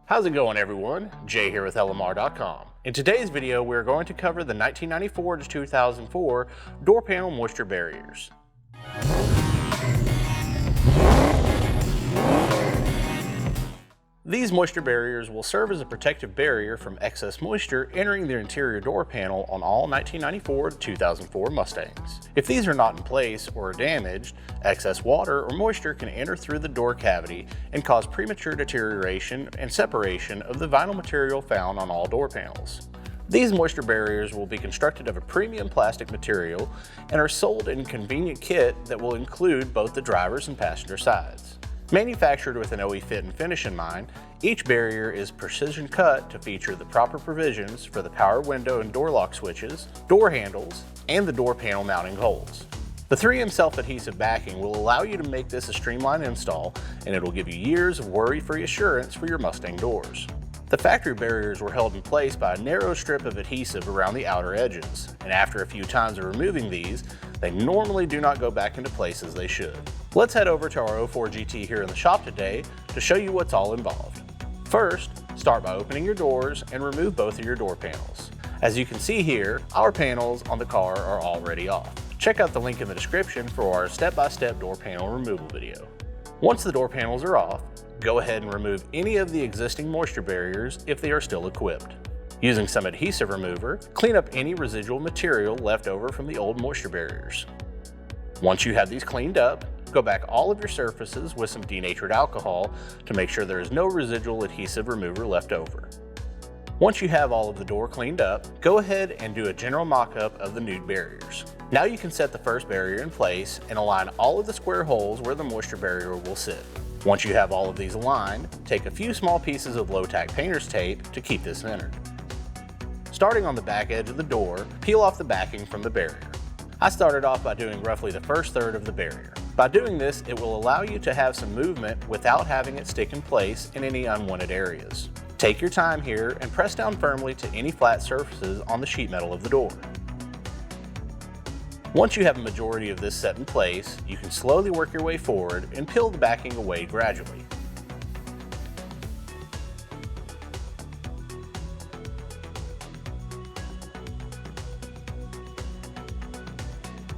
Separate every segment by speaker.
Speaker 1: How's it going, everyone? Jay here with LMR.com. In today's video, we're going to cover the 1994 to 2004 door panel moisture barriers. These moisture barriers will serve as a protective barrier from excess moisture entering the interior door panel on all 1994 to 2004 Mustangs. If these are not in place or are damaged, excess water or moisture can enter through the door cavity and cause premature deterioration and separation of the vinyl material found on all door panels. These moisture barriers will be constructed of a premium plastic material and are sold in a convenient kit that will include both the driver's and passenger sides. Manufactured with an OE fit and finish in mind, each barrier is precision cut to feature the proper provisions for the power window and door lock switches, door handles, and the door panel mounting holes. The 3M self-adhesive backing will allow you to make this a streamlined install, and it will give you years of worry-free assurance for your Mustang doors. The factory barriers were held in place by a narrow strip of adhesive around the outer edges, and after a few times of removing these, they normally do not go back into place as they should. Let's head over to our 04 GT here in the shop today to show you what's all involved. First, start by opening your doors and remove both of your door panels. As you can see here, our panels on the car are already off. Check out the link in the description for our step-by-step door panel removal video. Once the door panels are off, go ahead and remove any of the existing moisture barriers if they are still equipped. Using some adhesive remover, clean up any residual material left over from the old moisture barriers. Once you have these cleaned up, go back all of your surfaces with some denatured alcohol to make sure there is no residual adhesive remover left over. Once you have all of the door cleaned up, go ahead and do a general mock-up of the nude barriers. Now you can set the first barrier in place and align all of the square holes where the moisture barrier will sit. Once you have all of these aligned, take a few small pieces of low-tack painter's tape to keep this centered. Starting on the back edge of the door, peel off the backing from the barrier. I started off by doing roughly the first third of the barrier. By doing this, it will allow you to have some movement without having it stick in place in any unwanted areas. Take your time here and press down firmly to any flat surfaces on the sheet metal of the door. Once you have a majority of this set in place, you can slowly work your way forward and peel the backing away gradually.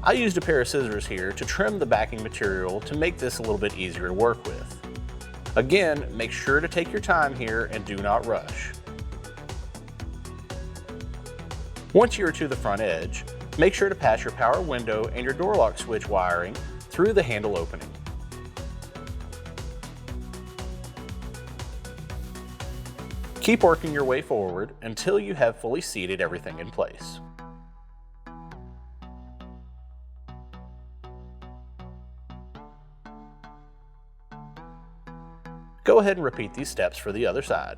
Speaker 1: I used a pair of scissors here to trim the backing material to make this a little bit easier to work with. Again, make sure to take your time here and do not rush. Once you are to the front edge, make sure to pass your power window and your door lock switch wiring through the handle opening. Keep working your way forward until you have fully seated everything in place. Go ahead and repeat these steps for the other side.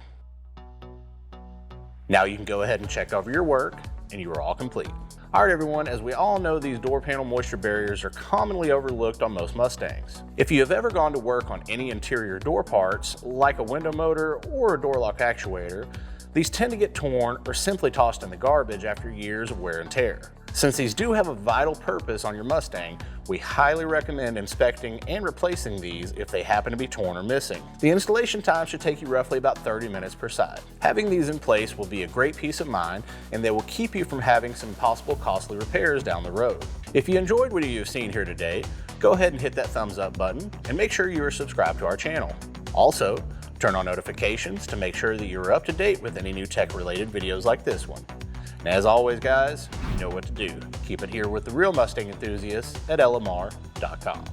Speaker 1: Now you can go ahead and check over your work, and you are all complete. Alright everyone, as we all know, these door panel moisture barriers are commonly overlooked on most Mustangs. If you have ever gone to work on any interior door parts, like a window motor or a door lock actuator, these tend to get torn or simply tossed in the garbage after years of wear and tear. Since these do have a vital purpose on your Mustang, we highly recommend inspecting and replacing these if they happen to be torn or missing. The installation time should take you roughly about 30 minutes per side. Having these in place will be a great peace of mind, and they will keep you from having some possible costly repairs down the road. If you enjoyed what you've seen here today, go ahead and hit that thumbs up button and make sure you are subscribed to our channel. Also, turn on notifications to make sure that you're up to date with any new tech-related videos like this one. And as always, guys, you know what to do. Keep it here with the real Mustang enthusiasts at LMR.com.